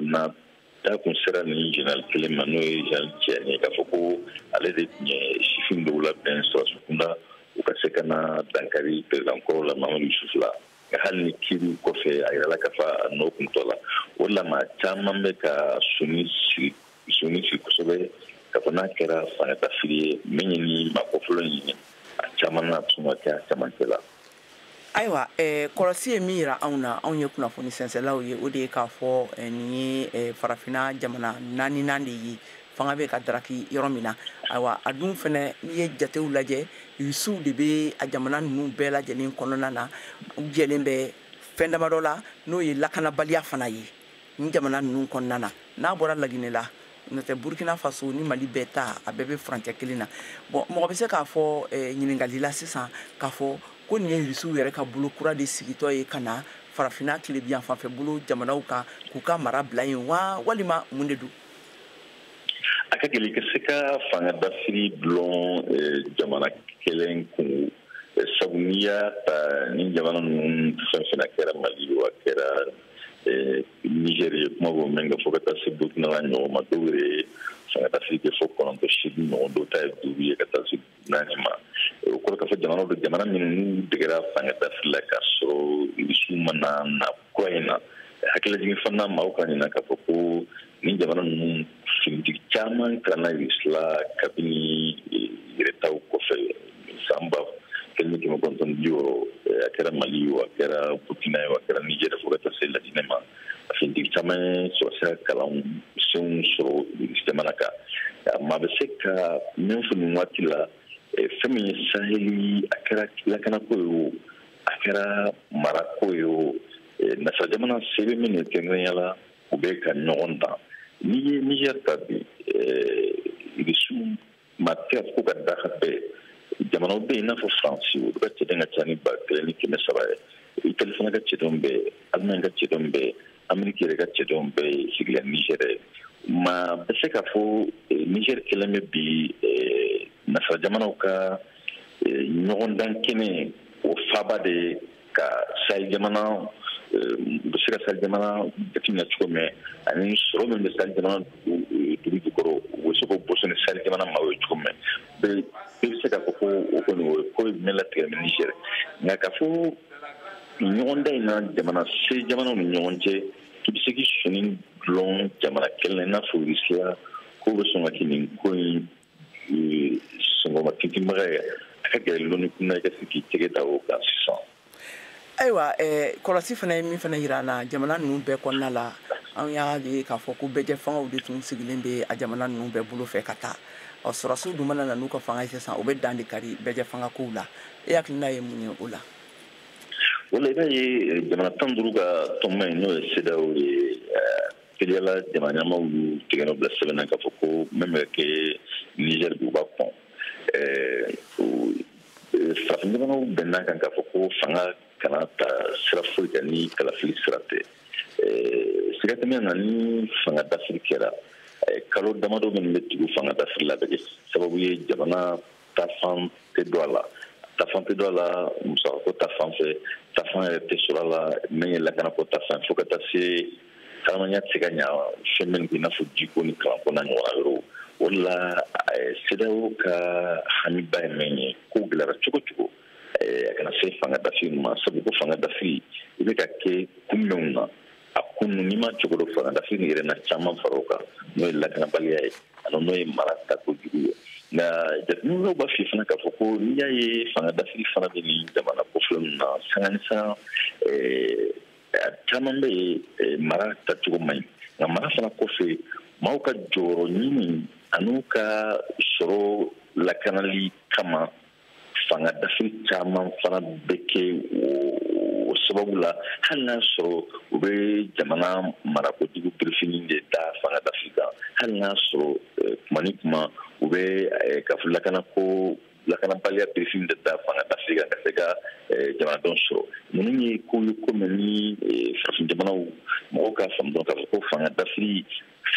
na ta kun sera ni general kelen ma n'o ye Jean Tiani k'a fɔ ko ale de tun ye sifin dɔw labɛn sɔrɔdasi kunda u ka se ka na dankari président kɔrɔ la Mamadu Yusufu la nka hali ni kiiri kɔfɛ a yirala k'a fɔ a nɔ kun tɔ la o de la maa caman bɛ ka soni sigi kosɛbɛ k'a fɔ n'a kɛra fangatafili ye min ye ni maakɔfɔlɔ ɲini a caman na tun ka kɛ a camancɛ la. Ayiwa kɔlɔsi ye min yira anw na anw ye kunnafoni sɛnsɛnlaw ye o de ye k'a fɔ nin ye farafinna jamana naaninan de ye fanga bɛ ka daraki yɔrɔ min na ayiwa a dun fɛnɛ n'i ye jatew lajɛ irisiw de bɛ a jamana ninnu bɛɛ lajɛlen kɔnɔna na u jɛlen bɛ fɛn damadɔ la n'o ye lakanabaliya fana ye ni jamana ninnu kɔnɔna na n'a bɔra Laginɛ la n'o tɛ Burkina Faso ni Mali bɛɛ ta a bɛɛ bɛ furancɛ kelen na bon mɔgɔ bɛ se k'a fɔ ɲininkali la sisan k'a fɔ ko nin ye irisiw yɛrɛ ka bolo kura de sigitɔ ye ka na farafinna tilebiyan fanfɛ bolo jamanaw kan k'u ka mara bila yen wa walima mun de don. A ka gɛlɛn ka se ka fangadafili dulon jamana kelen kun sabu n'i y'a ta ni jamana ninnu fɛn fɛn kɛra Mali wa kɛra Niger ye kuma b'o mɛn ka fɔ ka taa se Burkina la ɲɔgɔn ma dɔw yɛrɛ fangadafili kɛ fɔ 9-8 ɲɔgɔn dɔw ta ye 5 ye ka taa se 4 ma o kɔrɔ k'a fɔ jamana minnu n'u degera fangadafili la k'a sɔrɔ irisiw mana na kura in na hakilajigin fana maaw ka ɲina k'a fɔ ko ni jamana ninnu finitigi caman kalanna irisi la kabini yɛrɛtaw kɔfɛ san ba 1960 a kɛra Mali ye a kɛra Burkina ye a kɛra Niger fo ka taa se Laginɛ ma a finitigi caman ye sɔrɔsira kalansenw sɔrɔ irisi jamana kan maa bɛ se ka min fɔ nin waati la fɛn min ye Saheli a kɛra lakanako ye o a kɛra marako ye o nasara jamana se bɛ min kɛrɛnkɛrɛnya la u bɛ ka ɲɔgɔn dan n'i ye Niger ta bi irisiw maa tɛ ka fɔ ka da ka bɛɛ jamanaw bɛ yen i n'a fɔ Faransi olu ka cɛden ka ca ni 1,300 ye Itali fana ka cɛdenw bɛ Allemagne ka cɛdenw bɛ Ameriki yɛrɛ ka cɛdenw bɛ sigila Niger maa bɛ se k'a fɔ Niger kɛlen bɛ bi nasara jamanaw ka ɲɔgɔn dan kɛnɛ o faaba de ka Sahel jamana bɛ se ka Sahel jamana jateminɛ cogo min ani sɔrɔ min bɛ Sahel jamana dugu jukɔrɔ u bɛ se k'o bɔsɔn ni Sahel jamana maaw ye cogo min bɛɛ bɛ se k'a fɔ ko o kɔni o ye ko jumɛn latigɛ ni Niger nka k'a fɔ ɲɔgɔndan in na jamana se jamanaw ni ɲɔgɔn cɛ i bɛ se k'i sɔnni dulon jamana kelen na i n'a fɔ Irisiya k'o bɛ sɔn ka kɛ nin ko in sɔngɔma tintinbaga ye a ka gɛlɛn dɔɔni kunna i ka se k'i tɛgɛ da o kan sisan. Ayiwa kɔlɔsi fana ye min fana yira an na jamana ninnu bɛɛ kɔnɔna la an y'a ye k'a fɔ ko bɛjɛ fangaw de tun sigilen bɛ a jamana ninnu bɛɛ bolo fɛ ka taa sɔrɔsiw dun mana na n'u ka fanga ye sisan u bɛ dan de kari bɛjɛ fangakow la e hakilina ye mun ye o la. O la i b'a ye jamana 15 ka tɔnba in n'o ye CEDEAO ye teliyala jamana ɲɛmaw y'u tigɛ bila sɛbɛn na k'a fɔ ko min bɛ kɛ Niger bi u b'a kɔn farafin jamanaw bɛnna kan k'a fɔ ko fanga kana ta sira foyi kan ni kalafili sira tɛ sigatɛmɛ na ni fangadafili kɛra kalo damadɔ minnu bɛ tugu fangadafili la bɛ kɛ sababu ye jamana taafan tɛ don a la taafan tɛ don a la musakako taafan fɛ taafan yɛrɛ tɛ sɔrɔ a la min ye lakanako taafan fo ka taa se hadamadenya tɛ se ka ɲa fɛn min i n'a fɔ jiko ni kalanko n'a ɲɔgɔnna yɔrɔw o de la CEDEAO ka hamiba ye min ye ko gɛlɛyara cogo cogo a kana se fangadafili ma sabu ko fangadafili i bɛ ka kɛ kun minnu na a kun n'i ma cogo dɔ fangadafili yɛrɛ na caman fara o kan n'o ye lakanabaliya ye ani n'o ye mara takojugu ye nka jateminɛw b'a f'i fana k'a fɔ ko n'i y'a ye fangadafili fana bɛ nin jamana kofɔlen ninnu na sanga ni san a caman bɛ yen mara tacogo man ɲi nka mara fana kɔfɛ maaw ka jɔyɔrɔ ɲini an'u ka sɔrɔ lakanali kama fangadafili caman fana bɛ kɛ o sababu la hali n'a sɔrɔ u bɛ jamana marakojugu birifinin de da fangadafili kan hali n'a sɔrɔ kuma ni kuma u bɛ kafo lakanabaliya birifinin de da fangadafili kan ka se ka jamanadenw sɔrɔ ninnu ye kow ye ko min ni farafin jamanaw mɔgɔw k'a faamu dɔrɔn k'a fɔ ko fangadafili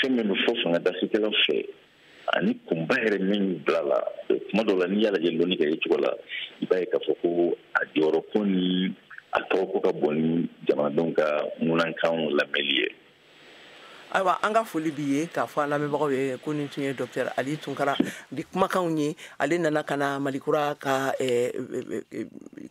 fɛn min bɛ fɔ fangadafilikɛlaw fɛ ani kunba yɛrɛ min bila la kuma dɔw la n'i y'a lajɛ dɔɔni kɛ ye cogo la i b'a ye k'a fɔ ko a jɔyɔrɔ ko ni a tɔgɔ ko ka bon ni jamanadenw ka ŋunankan lamɛnli ye. Ayiwa an ka foli b'i ye k'a fɔ an lamɛnbagaw ye ko nin tun ye docteur Ali Tunkara di kumakanw ye ale nana ka na Malikura ka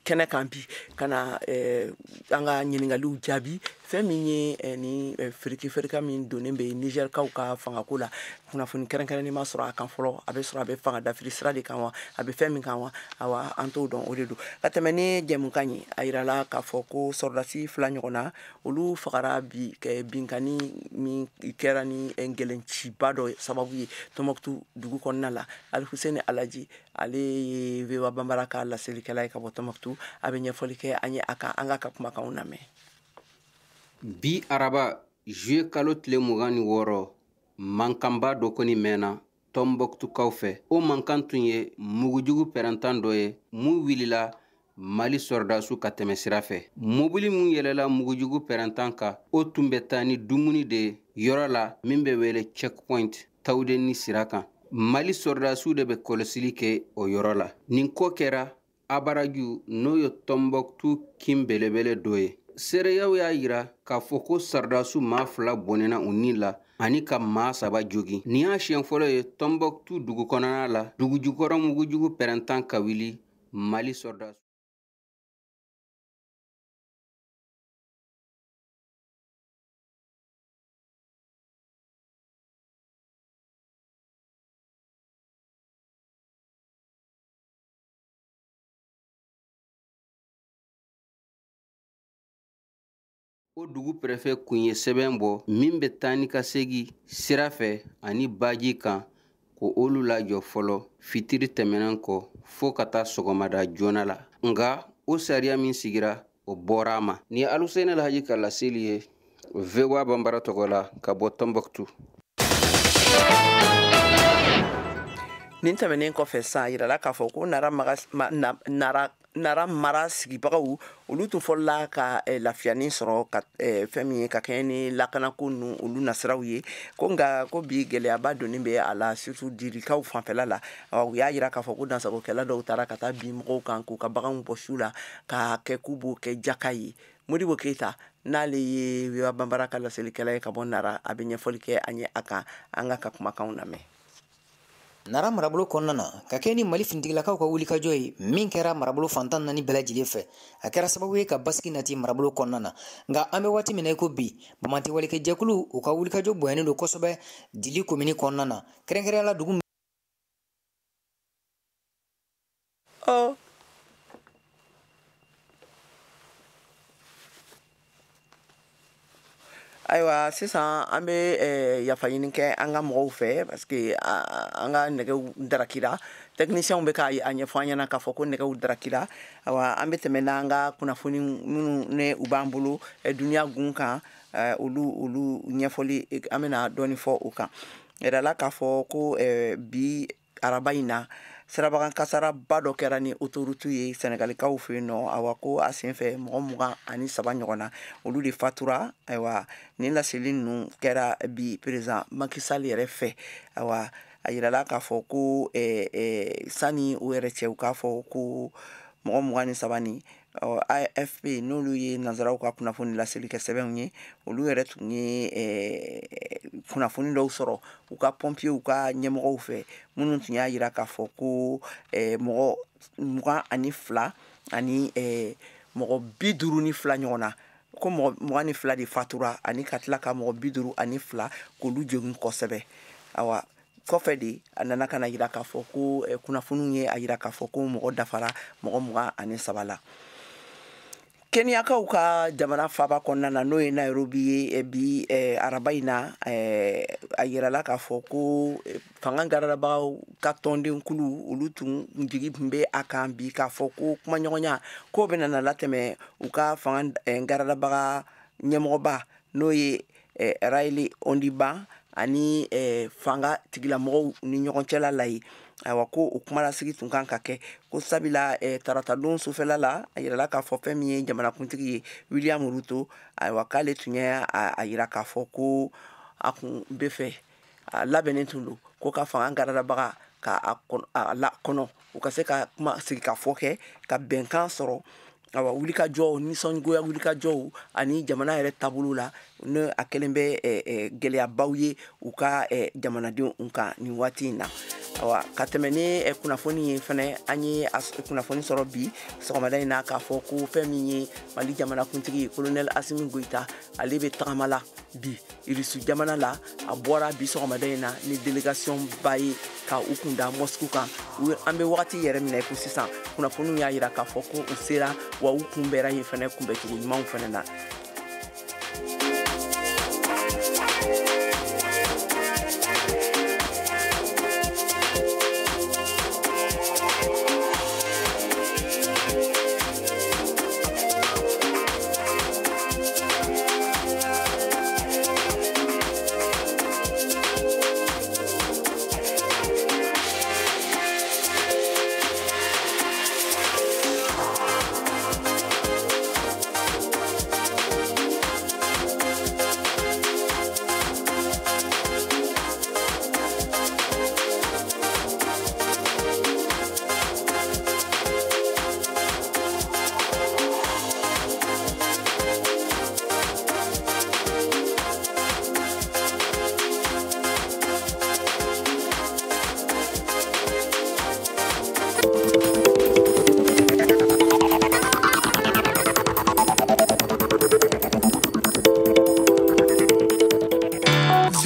kɛnɛ kan bi ka na an ka ɲininkaliw jaabi fɛn min ye ni firiki min donnen bɛ Nigɛrikaw ka fangako la kunnafoni kɛrɛnkɛrɛnnen ma sɔrɔ a kan fɔlɔ a bɛ sɔrɔ a bɛ fanga dafiri sira de kan wa a bɛ fɛn min kan wa awa an t'o dɔn o de don ka tɛmɛ ni jɛmukan ye a yirala k'a fɔ ko sɔrɔdasi 2 ɲɔgɔnna olu fagara bi binkani min kɛra ni gɛlɛnciba dɔ sababu ye Tɔnbukutu dugu kɔnɔna la Alifuseni Alaji ale ye VOA Bambara ka laselilikɛla ye ka bɔ Tɔnbukutu a bɛ ɲɛfɔli kɛ an ye a kan an ka kumakanw lamɛn. Bi araba juillet kalo tile 26 mankanba dɔ kɔni mɛnna Tɔnbukutukaw fɛ. O mankan tun ye mugujugu pɛrɛntan dɔ ye mun wulila Mali sɔrɔdasiw ka tɛmɛ sira fɛ. Mobili mun yɛlɛla mugujugu pɛrɛntan kan o tun bɛ taa ni dumuni de ye yɔrɔ la min bɛ wele checkpoint Tawudeni sira kan. Mali sɔrɔdasiw de bɛ kɔlɔsili kɛ o yɔrɔ la. Nin ko kɛra Abaraju n'o ye Tɔnbukutu kin belebele dɔ ye. Seereyaw y'a yira k'a fɔ ko sɔrɔdasiw maa 2 bɔnɛna u ni la ani ka maa 3 jogi. Nin y'a siɲɛ fɔlɔ ye Tɔnbukutu dugu kɔnɔna la dugujukɔrɔ mugujugu pɛrɛntan ka wuli Mali sɔrɔdasiw. O dugu prefet kun ye sɛbɛn bɔ min bɛ taa ni ka segi sira fɛ ani baji kan ko olu lajɔ fɔlɔ fitiri tɛmɛnen kɔ fo ka taa sɔgɔmada joona la. Nga o sariya min sigira o bɔra a ma. Ni Aluseni Alhaji ka laseli ye VOA Bambara tɔgɔ la ka bɔ Tɔnbukutu. Nin tɛmɛnen kɔfɛ sa yirala k'a fɔ ko Nara mara sigibagaw olu tun fɔlɔla ka lafiyanin sɔrɔ ka fɛn min ye ka kɛɲɛ ni lakanako ninnu olu nasiraw ye ko nka ko bi gɛlɛyaba donnen bɛ a la surtout dirikaw fanfɛla la u y'a yira k'a fɔ ko dansagokɛla dɔw taara ka taa bin mɔgɔw kan k'u ka baganw bɔ su la k'a kɛ k'u b'o kɛ jaka ye. Modibo Keyita n'ale ye VOA Bambara ka laselilikɛla ye ka bɔ Nara a bɛ ɲɛfɔli kɛ an ye a kan an ka kumakanw lamɛn. Nara marabolo kɔnɔna na ka kɛ ni Mali finitigilakaw ka wulikajɔ ye min kɛra marabolo fantan 4 bɛɛ lajɛlen fɛ a kɛra sababu ye ka basigi nati marabolo kɔnɔna na nka an bɛ waati min na i ko bi Bamanti walikɛ jɛkulu u ka wulikajɔ bonyanen don kosɛbɛ Dili komini kɔnɔna na kɛrɛnkɛrɛnyala dugu Ayiwa sisan an bɛ yafa ɲini kɛ an ka mɔgɔw fɛ parce que an ka nɛgɛw darakira techniciens bɛ k'a ɲɛfɔ an ɲɛna k'a fɔ ko nɛgɛw darakira awa an bɛ tɛmɛ n'an ka kunnafoni minnu ne u b'an bolo duniya gun kan olu ɲɛfɔli an bɛna dɔɔni fɔ o kan yɛrɛla k'a fɔ ko bi araba in na sirabagan kasaraba dɔ kɛra ni autoroute ye Senegalikaw fɛ yen nɔ awa ko a senfɛ mɔgɔ 23 ɲɔgɔnna olu de fatura ayiwa nin laseli ninnu kɛra bi président Macky Sall yɛrɛ fɛ awa a yirala k'a fɔ ko sani o yɛrɛ cɛ u k'a fɔ ko mɔgɔ 23 ni AFP n'olu ye nanzaraw ka kunnafoni laseli kɛ sɛbɛnw ye olu yɛrɛ tun ye kunnafoni dɔw sɔrɔ u ka pompiers ka ɲɛmɔgɔw fɛ minnu tun y'a yira k'a fɔ ko mɔgɔ 22 ani mɔgɔ 52 ɲɔgɔnna ko mɔgɔ 22 de fatura ani ka tila ka mɔgɔ 52 k'olu jogin kosɛbɛ awa kɔfɛ de a nana ka na yira k'a fɔ ko kunnafoniw ye a yira k'a fɔ ko mɔgɔ dafara mɔgɔ 23 la. Kenyakaw ka jamana faaba kɔnɔna na n'o ye Nairobi ye bi araba in na a yirala k'a fɔ ko fanga garadabagaw ka tɔnden kulu olu tun jigi tun bɛ a kan bi k'a fɔ ko kumaɲɔgɔnya k'o bɛ na latɛmɛ u ka fanga garadabaga ɲɛmɔgɔba n'o ye Raila Ondiban ani fanga tigilamɔgɔw ni ɲɔgɔn cɛla la ye ayiwa ko o kumalasigi tun kan ka kɛ ko sabila tarata don sufɛla la a yirala k'a fɔ fɛn min ye jamanakuntigi ye William Ruto ayiwa k'ale tun ye a yira k'a fɔ ko a kun bɛ fɛ a labɛnnen tun don ko ka fanga garadabaga ka a la kɔnɔ u ka se ka kuma sigi ka fɔ kɛ ka bɛnkan sɔrɔ awa wulikajɔ nisɔngoya wulikajɔw ani jamana yɛrɛ taabolo la ne a kɛlen bɛ gɛlɛyabaw ye u ka jamanadenw kan nin waati in na awa ka tɛmɛ ni kunnafoni ye fɛnɛ an ye kunnafoni sɔrɔ bi sɔgɔmada in na k'a fɔ ko fɛn min ye Mali jamanakuntigi colonel Asimi Goita ale bɛ tagama la bi Irisu jamana la a bɔra bi sɔgɔmada in na ni délégation ba ye ka u kunda Moscou kan an bɛ wagati yɛrɛ minɛ ko sisan kunnafoniw y'a yira k'a fɔ ko u sera wa u kunbɛra yen fɛnɛ kunbɛcogo ɲumanw fɛnɛ na.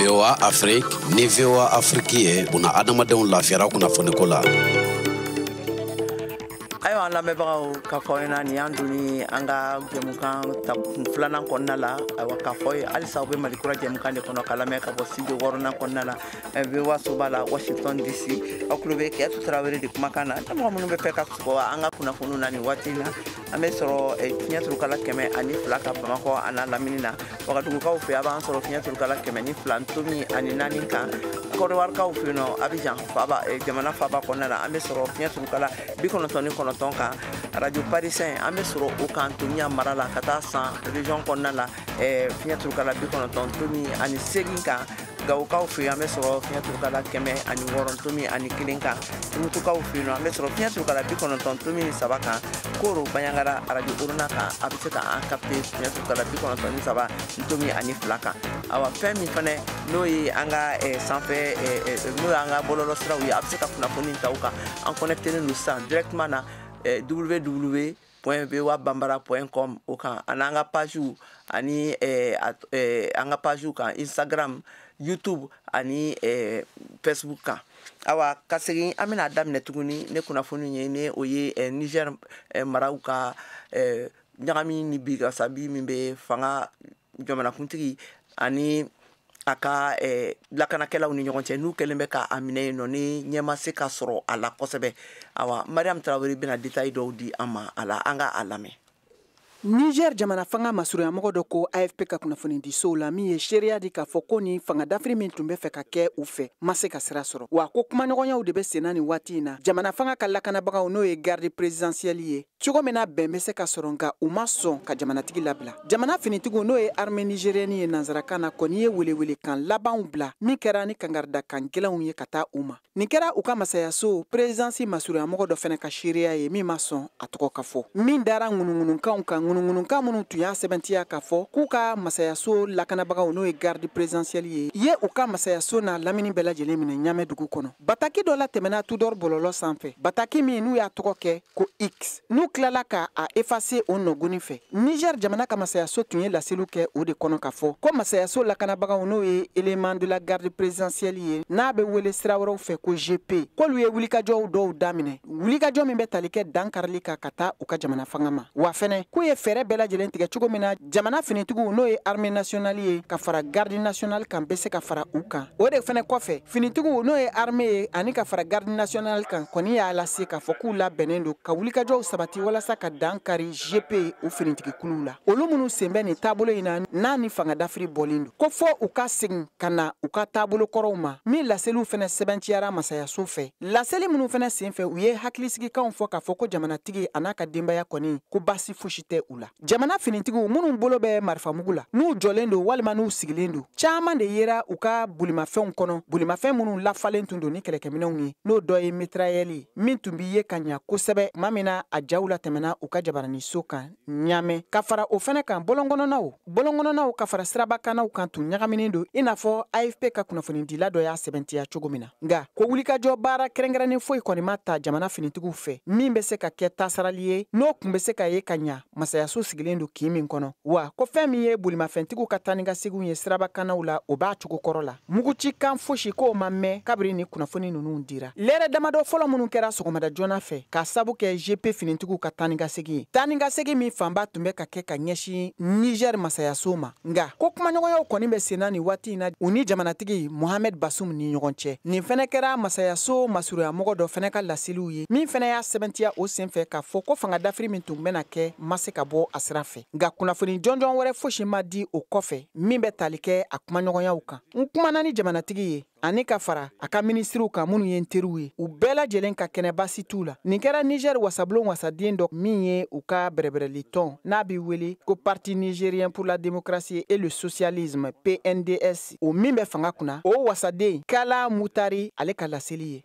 VOA Afrique ni VOA Afrique ye una adamadenw lafiyara kunnafoniko la. Ayiwa an lamɛnbagaw k'a fɔ aw ɲɛna nin y'an donni an ka jɛmukan filanan kɔnɔna la ayiwa k'a fɔ ye halisa u bɛ Mali kura jɛmukan de kɔnɔ ka lamɛn ka bɔ studio 6nan kɔnɔna la VOA so b'a la Washington DC aw tulo bɛ Kiyatu Tarawele de kumakan na mɔgɔ minnu bɛ fɛ ka sɔgɔ an ka kunnafoniw na nin waati in na an bɛ sɔrɔ fiɲɛ turukala 102 ka Bamakɔ a n'a lamini na Wagadugukaw fɛ a b'an sɔrɔ fiɲɛ turukala 102 ntomi ani 4 kan Kɔdiwarikaw fɛ yen nɔ Abidjan jamana faaba kɔnɔna la an bɛ sɔrɔ fiɲɛ turukala 99 kan Radio Parisien an bɛ sɔrɔ o kan Tomiya mara la ka taa san région kɔnɔna la fiɲɛ turukala 98 kan Gawukaw fɛ yen an bɛ sɔrɔ fiɲɛ turukala 106 ntomi ani 1 kan Mutukaw fɛ yen an bɛ sɔrɔ fiɲɛ turukala 90 ntomi 3 kan Koro Banyangara Radio Uruna kan a bɛ se ka an capter fiɲɛ turukala 93 ntomi ani 2 kan awa fɛn min fana n'o ye an ka sanfɛ n'o ye an ka bɔlɔlɔ siraw ye a bɛ se ka kunnafoni ta u kan an connectelen don sisan directement na www.voabambara.com o kan ani an ka pagew ani an ka pagew kan Instagram YouTube ani Facebook kan awa ka segin an bɛna daminɛ tuguni ne kunnafoni ye ne o ye Niger maraw ka ɲagami ni bi gasabi min bɛ fanga jamanakuntigi ani a ka lakanakɛlaw ni ɲɔgɔn cɛ n'u kɛlen bɛ k'a minɛ yen nɔ ni ɲɛ ma se ka sɔrɔ a la kosɛbɛ awa Mariam Tarawele bɛna détail dɔw di an ma a la an ka a lamɛn. Niger jamana fanga masurunyamɔgɔ dɔ ko AFP ka kunnafoni di sow la min ye seereya di k'a fɔ ko ni fanga dafiri min tun bɛ fɛ ka kɛ u fɛ ma se ka sira sɔrɔ wa ko kumaɲɔgɔnyaw de bɛ senna nin waati in na jamana fanga ka lakanabagaw n'o ye garde présidentielle ye cogo min na bɛn bɛ se ka sɔrɔ nka u ma sɔn ka jamanatigi labila jamana finitigiw n'o ye armée nigérienne ye nanzarakan na kɔni ye welewele kan labanw bila min kɛra ni kangarida kan gɛlɛnw ye ka taa u ma nin kɛra u ka masayaso présidence masurunyamɔgɔ dɔ fɛnɛ ka seereya ye min ma sɔn a tɔgɔ ka fɔ min dara ŋunuŋunukanw kan ŋunuŋunukan minnu tun y'a sɛbɛntiya k'a fɔ k'u ka masayaso lakanabagaw n'o ye garde présidentielle ye u ka masayaso n'a lamini bɛɛ lajɛlen minɛ ɲamɛ dugu kɔnɔ bataki dɔ la tɛmɛna Tudor bɔlɔlɔ sanfɛ bataki min n'u y'a tɔgɔ kɛ ko X n'u tilala ka a effacer o nɔgɔnni fɛ Niger jamana ka masayaso tun ye laseliw kɛ o de kɔnɔ k'a fɔ ko masayaso lakanabagaw n'o ye élément de la garde présidentielle ye n'a bɛ wele sira wɛrɛw fɛ ko GP k'olu ye wulikajɔw dɔw daminɛ wulikajɔ min bɛ tali kɛ dankarili kan ka taa u ka jamana fanga ma wa fɛnɛ k'u ye fɛɛrɛ bɛɛ lajɛlen tigɛ cogo min na jamana finitigiw n'o ye armée nationale ye ka fara garde nationale kan bɛ se ka fara u kan o de fɛnɛ kɔfɛ finitigiw n'o ye armée ye ani ka fara garde nationale kan kɔni y'a lase k'a fɔ k'u labɛnnen don ka wulikajɔw sabati walasa ka dankari GP u finitigikuluw la olu minnu sen bɛ nin taabolo in na n'a ni fanga dafiri bɔlen don ko fɔ u ka segin ka na u ka taabolo kɔrɔw ma min laseliw fɛnɛ sɛbɛntiyara masayaso fɛ laseli minnu fɛnɛ sen fɛ u ye hakilisigikanw fɔ k'a fɔ ko jamanatigi a n'a ka denbaya kɔni ko basi fosi tɛ u la jamana finitigiw minnu bolo bɛ marifamugu la n'u jɔlen do walima n'u sigilen do caaman de yera u ka bolimafɛnw kɔnɔ bolimafɛn minnu lafalen tun do ni kɛlɛkɛminɛnw ye n'o dɔ ye mitrayɛli min tun bi ye ka ɲa kosɛbɛ tuma min na a jaw la tɛmɛna u ka jabaraniso kan ɲaamɛ ka fara o fɛnɛ kan bɔlɔnkɔnɔnaw ka fara sirabakanaw kan tun ɲagaminen do i n'a fɔ AFP ka kunnafonidila dɔ y'a sɛbɛntiya cogo min na nga ko wulikajɔ baara kɛrɛnkɛrɛnnen foyi kɔni ma ta jamana finitigiw fɛ min bɛ se ka kɛ tasarali ye n'o kun bɛ se ka ye ka ɲa masayaso sigilen do k'i min kɔnɔ wa ko fɛn min ye bolimafɛntigiw ka taa ni ka seginw ye sirabakanaw la o b'a cogo kɔrɔ la muguci kan fosi k'o ma mɛn kabiri ni kunnafoni ninnu dira lɛrɛ damadɔ fɔlɔ minnu kɛra sɔgɔmada joona fɛ ka sabu kɛ GP finitigiw ka taa ni ka segin ye taa ni ka segin min fanba tun bɛ ka kɛ ka ɲɛsin Niger masayaso ma nga ko kumaɲɔgɔnyaw kɔni bɛ senna ni waati in na u ni jamanatigi Mohamed Bazoum ni ɲɔgɔn cɛ nin fɛnɛ kɛra masayaso masurunyamɔgɔ dɔ fɛnɛ ka laseliw ye min fɛnɛ y'a sɛbɛntiya o senfɛ k'a fɔ ko fanga dafiri min tun bɛna kɛ ma se ka bɔ a sira fɛ nga kunnafoni jɔnjɔn wɛrɛ fosi ma di o kɔfɛ min bɛ tali kɛ a kumaɲɔgɔnyaw kan n kumana ni jamanatigi ye ani ka fara a ka ministriw kan minnu ye n teriw ye u bɛɛ lajɛlen ka kɛnɛ basi t'u la nin kɛra Niger wasabulon wasaden dɔ min ye u ka bɛrɛbɛrɛli tɔn n'a bi wele ko Parti Nigérien pour la démocratie et le socialisme PNDS o min bɛ fanga kunna o wasaden Kala Mutari ale ka laseli ye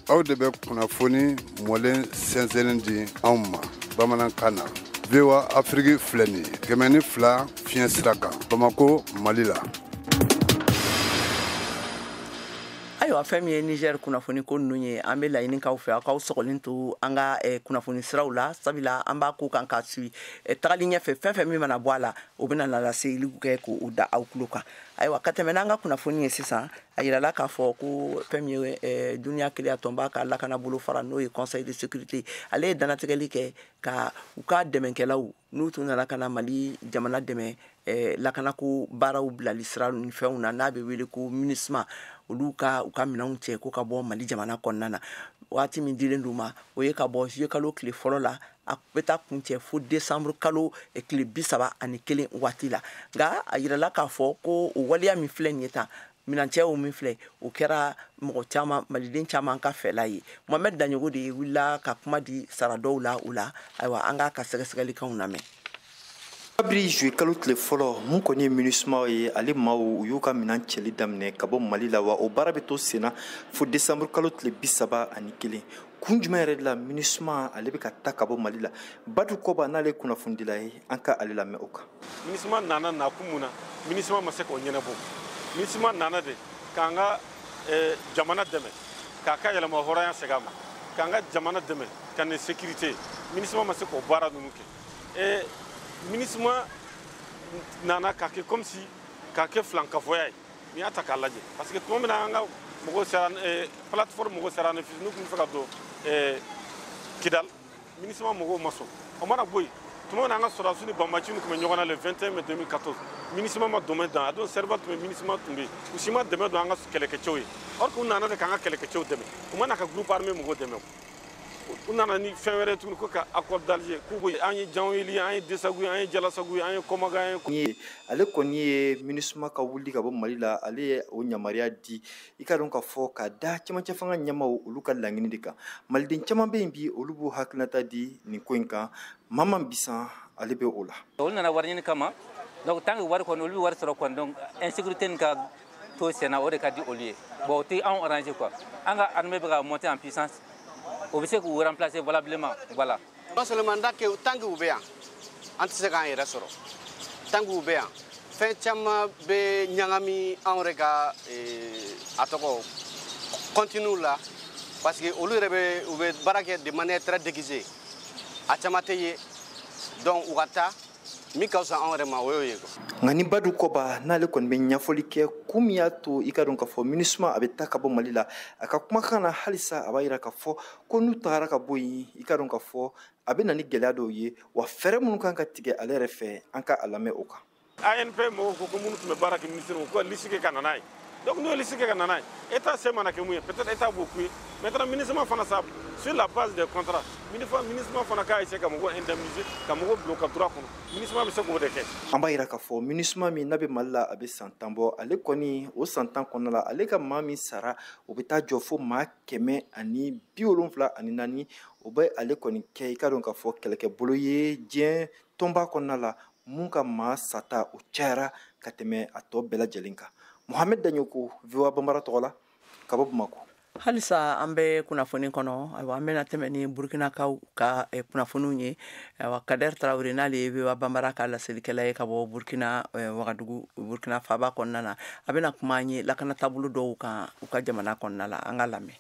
aw de bɛ kunnafoni mɔlen sɛnsɛnnin di anw ma bamanankan na VOA Afrique filɛ nin ye 102 fiɲɛ sira kan Bamako Mali la ayiwa fɛn min ye Niger kunnafoni ko ninnu ye an bɛ laɲini k'aw fɛ aw k'aw sɔgɔlen to an ka kunnafoni siraw la sabula an b'a ko kan k'a suit tagali ɲɛfɛ fɛn fɛn min mana bɔ a la o bɛna laseliw kɛ k'o da aw tulo kan ayiwa ka tɛmɛ n'an ka kunnafoni ye sisan a yirala k'a fɔ ko fɛn min ye duniya keleya tɔnba ka lakana bolo fara n'o ye Conseil de sécurité ale ye danatigɛli kɛ ka u ka dɛmɛkɛlaw n'u tun nana ka na Mali jamana dɛmɛ lakanako baaraw bilali sira ni fɛnw na n'a bɛ wele ko MINUSMA olu ka u ka minɛnw cɛ ko ka bɔ Mali jamana kɔnɔna na waati min dilen d'u ma o ye ka bɔ juillet kalo tile fɔlɔ la a bɛ taa kuncɛ fo décembre kalo tile 31 waati la nka a yirala k'a fɔ ko o waleya min filɛ nin ye tan minancɛw min filɛ o kɛra mɔgɔ caman maliden caman ka fɛla ye Mohamed Daɲogo de wulila ka kuma di sara dɔw la o la ayiwa an k'a ka sɛgɛsɛgɛlikanw lamɛn Kabiri juillet kalo tile fɔlɔ mun kɔni ye MINUSMA ye ale maaw u y'u ka minɛn cɛli daminɛ ka bɔ Mali la wa o baara bɛ to senna fo décembre kalo tile 31 kun jumɛn yɛrɛ de la MINUSMA ale bɛ ka taa ka bɔ Mali la Badu Kɔba n'ale kunnafonidila ye an ka ale lamɛn o kan MINUSMA nana nakun mun na MINUSMA ma se k'o ɲɛnabɔ MINUSMA nana de k'an ka jamana dɛmɛ k'a ka yɛlɛma hɔrɔnya segin a ma k'an ka jamana dɛmɛ ka ni sécurité MINUSMA ma se k'o baara ninnu kɛ MINUSMA nana k'a kɛ comme si k'a kɛ filankafoya ye n'i y'a ta k'a lajɛ parce que tuma min na an ka mɔgɔw sera plateforme mɔgɔw sera n'u tun bɛ fɛ ka don Kidal MINUSMA mɔgɔw ma sɔn o mana bɔ yen tuma min na an ka sɔrɔdasiw ni banbaaciw tun bɛ ɲɔgɔn na le 21 mai 2014 MINUSMA ma dɛmɛ don a don serveur tun bɛ MINUSMA tun bɛ yen u si ma dɛmɛ don an ka kɛlɛkɛcɛw ye or que u nana de k'an ka kɛlɛkɛcɛw dɛmɛ u ma na ka groupe armé mɔgɔw dɛmɛ u nana ni fɛn wɛrɛ tuguni ko ka accord d'Alger k'u ko an ye Janweli an ye Desagu an ye Jalasagu an ye Kɔmaga an ye ale kɔni ye MINUSMA ka wuli ka bɔ Mali la ale ye o yamaruya di i ka dɔn ka fɔ ka da cɛmancɛ fanga ɲɛmaw olu ka laɲini de kan maliden caman bɛ yen bi olu b'u hakilinata di nin ko in kan Maman Bisan ale bɛ o la olu nana wari ɲini kama donc tant que wari kɔni olu bɛ wari sɔrɔ kɔni donc insécurité nin ka to senna o de ka di olu ye bon o tɛ anw arranger quoi an ka armée bɛ ka monter en puissance o bɛ se k'u remplacer valablement voilà. non seulement tant que u bɛ yan an tɛ se k'an yɛrɛ sɔrɔ tant que u bɛ yan fɛn caman bɛ ɲagami anw yɛrɛ ka a tɔgɔ continue la parce que olu yɛrɛ u bɛ baara kɛ de manière très déguisée a caman tɛ ye donc u ka taa min ka fisa anw yɛrɛ ma o y'o ye quoi. nka ni Badu Kɔba n'ale kɔni bɛ ɲɛfɔli kɛ kun min y'a to i ka dɔn ka fɔ MINUSMA a bɛ taa ka bɔ Mali la a ka kumakan na halisa a b'a jira ka fɔ ko n'u tagara ka bɔ yen i ka dɔn ka fɔ a bɛ na ni gɛlɛya dɔw ye wa fɛɛrɛ minnu kan ka tigɛ ale yɛrɛ fɛ an ka a lamɛn o kan. ANP mɔgɔw ko minnu tun bɛ baara kɛ ministère ko liste kɛ ka na n'a ye donc nous les que nana état c'est mana que mouye peut-être état beaucoup maintenant ministre fana ça sur la base des contrats ministre fana ka essayer comme indemniser comme bloquer droit kono ministre be se ko de ke amba ira ka fo ministre mi nabe malla abe santambo ale koni o santan konala ale ka mami sara o beta jofo ma keme ani biolonfla ani nani o be ale koni ke ka don ka fo keleke boloye dien tomba konala mun ka ma sata o chara ka tɛmɛ a tɔ bɛɛ lajɛlen kan Mohamed Danyoko VOA Bambara tɔgɔla ka bɔ Bamako. Halisa an bɛ kunnafoni kɔnɔ ayiwa an bɛna tɛmɛ ni Burkinakaw ka kunnafoniw ye ayiwa Kader Traoré n'ale ye VOA Bambara ka laselilikɛla ye ka bɔ Burkina Wagadugu Burkina faaba kɔnɔna na a bɛna kuma an ye lakana taabolo dɔw kan u ka jamana kɔnɔna la an ka lamɛn.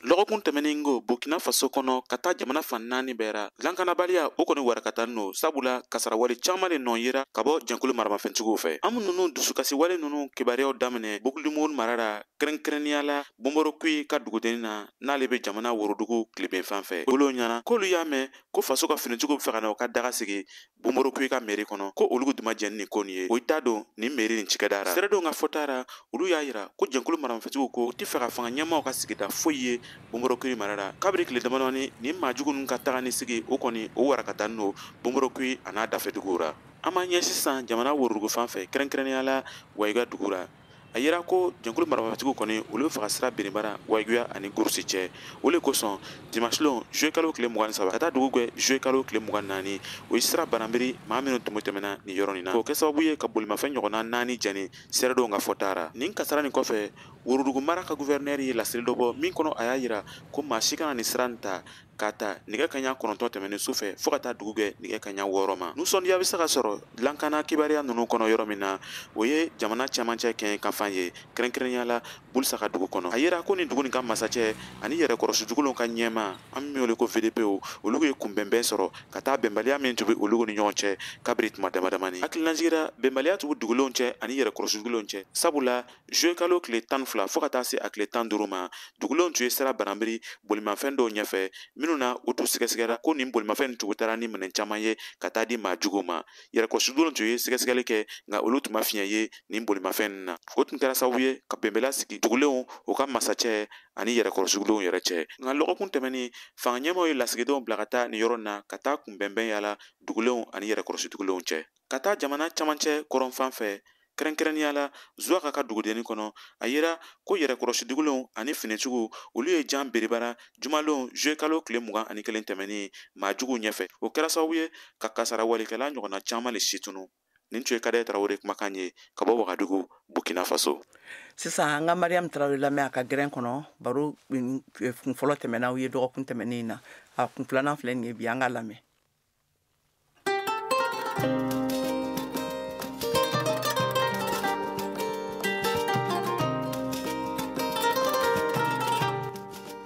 lɔgɔkun tɛmɛnen ko Burkina Faso kɔnɔ ka taa jamana fan 4 bɛɛ ra lankanabaliya o kɔni warakata no sabula kasarawale caman de nɔ yera ka bɔ jɛnkulu maramafɛntigiw fɛ an nunu dusukasi wale nunu kibaruyaw daminɛ Bugulimoon mara la kɛrɛnkɛrɛnnenya la Bomborokui ka dugudennin na n'ale bɛ jamana worodugu tilebenfan fɛ olu ɲɛna k'olu y'a mɛn ko faso ka finitigiw fɛ ka na u ka daga sigi Bomborokui ka mairie kɔnɔ ko olu duma jɛni ni ko nin ye o t'a dɔn nin mairie nin cikɛda ra sɛrɛdenw ka fɔta ra olu y'a yira ko jɛnkulu maramafɛntigiw ko u tɛ fɛ ka fanga ɲɛmaaw ka sigida foyi ye Bomborokui mara la kabiri tile damadɔni ni maajugu ninnu ka taga ni sigi o kɔni o warakata n'o Bomborokui a n'a dafɛduguw ra an b'an ɲɛ sisan jamana worodugu fan fɛ kɛrɛnkɛrɛnnenya la Wayiga dugu ra a yera ko jɛnkulu maramafɛntigiw kɔni olu bɛ fɛ ka sira Benibara Wayiguya ani Gurusi cɛ o le kosɔn dimanche lon juillet kalo tile 23 ka taa dugu gɛ juillet kalo tile 24 o ye sira bananbiri maa minnu tun tɛmɛna nin yɔrɔ nin na k'o kɛ sababu ye ka bolimafɛn ɲɔgɔnna 4 jɛni sɛrɛdenw ka fɔta ra nin kasara nin kɔfɛ worodugu mara ka gouverneur ye laseli dɔ bɔ min kɔnɔ a y'a yira ko maa si kana nin sira nin ta k'a ta nɛgɛ kaɲa 9 tɛmɛnen su fɛ fɔɔ ka taa dugu kɛ nɛgɛ kaɲa 6 ma nusɔndiya bɛ se ka sɔrɔ lankana kibaruya ninnu kɔnɔ yɔrɔ min na o ye jamana camancɛ kɛɲɛ kanfan ye kɛrɛnkɛrɛnnenya la Bulsaka dugu kɔnɔ a yera ko nin dugu nin ka masacɛ ani yɛrɛkɔrɔsi jugulenw ka ɲɛma an bɛ min wele ko VDPO olu ye kunbɛnbɛn sɔrɔ ka taa bɛnbaliya min tun bɛ olu ni ɲɔgɔn cɛ kabiri tuma damadamani hakilinajigira bɛnbaliya tugu dugulenw cɛ ani yɛrɛkɔrɔsi jugulenw cɛ sabula juillet kalo tile 12 fɔ ka taa se a tile 15 ma dugulenw tun ye sira bananbiri bolimafɛn dɔw ɲɛfɛ minnu na o tun sɛgɛsɛgɛra ko nin bolimafɛn tugu taara ni minɛn caman ye ka taa di maa juguw ma yɛrɛkɔrɔsi jugulenw tun ye sɛgɛsɛgɛli kɛ nka olu tun ma fiɲɛ ye nin bolimafɛn na o tun kɛra sababu ye ka bɛnbaliya sigi dugulenw o ka masacɛ ani yɛrɛkɔrɔsi jugulenw yɛrɛ cɛ nka lɔgɔkun tɛmɛni fanga ɲɛmaaw ye lasigidenw bila ka taa nin yɔrɔ na ka taa kunbɛnbɛn yala dugulenw ani yɛrɛkɔrɔsi jugulenw cɛ ka taa jamana camancɛ kɔrɔnfan fɛ kɛrɛnkɛrɛnnenya la Zuwaka ka dugudennin kɔnɔ a yera ko yɛrɛkɔrɔsi dugulenw ani finitigiw olu ye jan Benibara jumalon juillet kalo tile 21 tɛmɛni maajuguw ɲɛfɛ o kɛra sababu ye ka kasara walikɛla ɲɔgɔnna caman le si tunu nin tun ye Kader Traoré kumakan ye ka bɔ Wagadugu Burkina Faso sisan an ka Mariam Traoré lamɛn a ka gɛrɛn kɔnɔ baro kun fɔlɔ tɛmɛna u ye dɔgɔkun tɛmɛnen na a kun filanan filɛ nin ye bi an ka lamɛn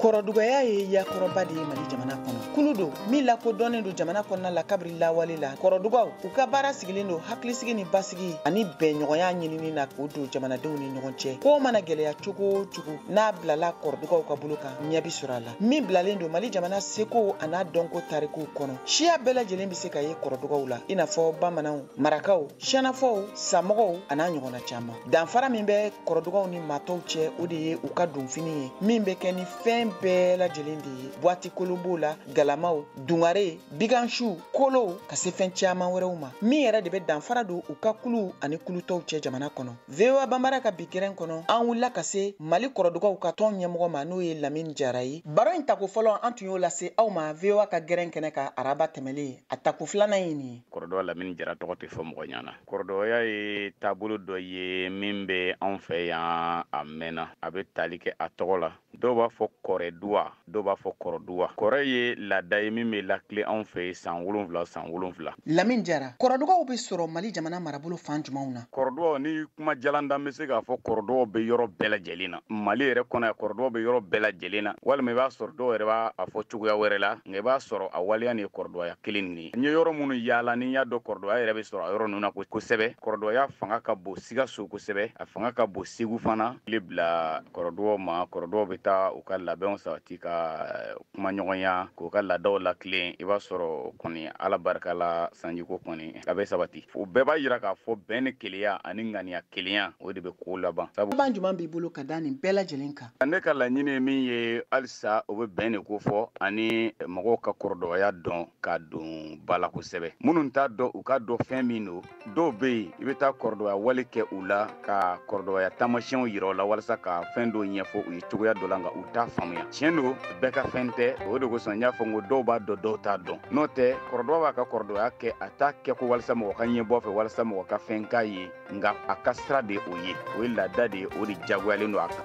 kɔrɔdugaya ye yakɔrɔba de ye Mali jamana kɔnɔ kulu don min lakodɔnnen don jamana kɔnɔna la kabiri lawale la kɔrɔdugaw u ka baara sigilen don hakilisigi ni basigi ani bɛnɲɔgɔnya ɲinini na k'o don jamanadenw ni ɲɔgɔn cɛ ko mana gɛlɛya cogo o cogo n'a bilala kɔrɔdugaw ka bolo kan ɲɛ bi sɔrɔ a la min bilalen don Mali jamana seko a n'a dɔnko tarikuw kɔnɔ siya bɛɛ lajɛlen bɛ se ka ye kɔrɔdugaw la i n'a fɔ bamananw marakaw siyanafɔw samɔgɔw a n'a ɲɔgɔnna caman danfara min bɛ kɔrɔdugaw ni matɔw cɛ o de ye u ka donfini ye min bɛ kɛ ni fɛn bɛɛ lajɛlen de ye buwati kolo b'o la galamaw dungare bigansiw kolow ka se fɛn caman wɛrɛw ma min yɛrɛ de bɛ danfara don u ka kulu ani kulutɔw cɛ jamana kɔnɔ VOA Bambara ka bi gɛrɛn kɔnɔ an wulila ka se Mali kɔrɔdugaw ka tɔn ɲɛmɔgɔ ma n'o ye Lamini Jara ye baro in tako fɔlɔ an tun y'o lase aw ma VOA ka gɛrɛn kɛnɛ ka araba tɛmɛlen a tako filanan ye nin ye kɔrɔduga Lamini Jara tɔgɔ tɛ fɔ mɔgɔ ɲana kɔrɔdugaya ye taabolo dɔ ye min bɛ anw fɛ yan a mɛnna a bɛ tali kɛ a tɔgɔ la dɔw b'a fɔ kɔrɛduwa dɔw b'a fɔ kɔrɔduwa kɔrɛ ye laada ye min bɛ lakile anw fɛ san 7 Lamini Jara kɔrɔdugaw bɛ sɔrɔ Mali jamana marabolo fan jumɛnw na kɔrɔdugaw ni kuma jalandan bɛ se k'a fɔ kɔrɔdugaw bɛ yɔrɔ bɛɛ lajɛlen na Mali yɛrɛ kɔnɔ yan kɔrɔdugaw bɛ yɔrɔ bɛɛ lajɛlen na walima i b'a sɔrɔ dɔw yɛrɛ b'a fɔ cogoya wɛrɛ la nka i b'a sɔrɔ a waleya nin ye kɔrɔdugaya kelen nin ye n ye yɔrɔ minnu yaala ni y'a dɔn kɔrɔdɔya yɛrɛ bɛ sɔrɔ a yɔrɔ ninnu na kosɛbɛ kɔrɔdɔya fanga ka bon Sikaso kosɛbɛ a fanga ka bon Segu fana tile bila kɔrɔdɔw ma kɔrɔdɔw bɛ taa u ka labɛnw sabati ka kumaɲɔgɔnya k'u ka laadaw latilen i b'a sɔrɔ kɔni ala barika la sanjiko kɔni a bɛ sabati o bɛɛ b'a yira k'a fɔ bɛn ni keleya ani ŋaniya kelenya o de bɛ ko laban ban jumɛn b'i bolo ka da nin bɛɛ lajɛlen kan ne ka laɲini min ye halisa o bɛ bɛn de ko fɔ ani mɔgɔw ka kɔrɔdɔya dɔn ka don ba la kosɛbɛ minnu t'a dɔn u ka dɔn fɛn min don dɔw bɛ yen i bɛ taa kɔrɔdɔya wale kɛ u la ka kɔrɔdɔya taamasiyɛnw yira u la walasa ka fɛn dɔw ɲɛfɔ u ye cogoya dɔ la nka u t'a faamuya tiɲɛ don bɛɛ ka fɛn tɛ o de kosɔn n y'a fɔ n ko dɔw b'a dɔn dɔw t'a dɔn n'o tɛ kɔrɔdɔya b'a ka kɔrɔdɔya kɛ a t'a kɛ ko walasa mɔgɔ ka ɲɛbɔ fɛ walasa mɔgɔ ka fɛn k'a ye nka a ka sira de o ye o ye laada de ye o de jagoyalen don a kan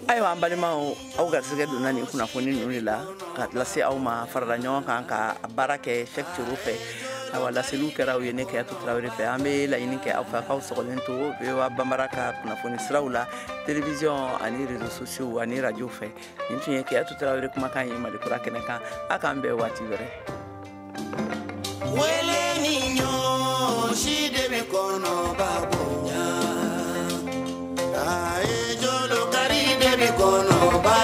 ayiwa an balimaw aw garisɛgɛ donna nin kunnafoni ninnu de la ka lase aw ma farala ɲɔgɔn kan ka baara kɛ Cheick Thioro fɛ ayiwa laseliw kɛra aw ye ne Keyatu Tarawele fɛ an bɛ laɲini kɛ aw fɛ k'aw sɔgɔlen to VOA Banbara ka kunnafoni siraw la télévision ani réseaux sociaux ani radio fɛ nin tun ye Keyatu Tarawele kumakan ye Malikura kɛnɛ kan a k'an bɛn waati wɛrɛ wele ni ɲɔ si de bɛ kɔnɔ ka bonya aye jolo kari de bɛ kɔnɔ ba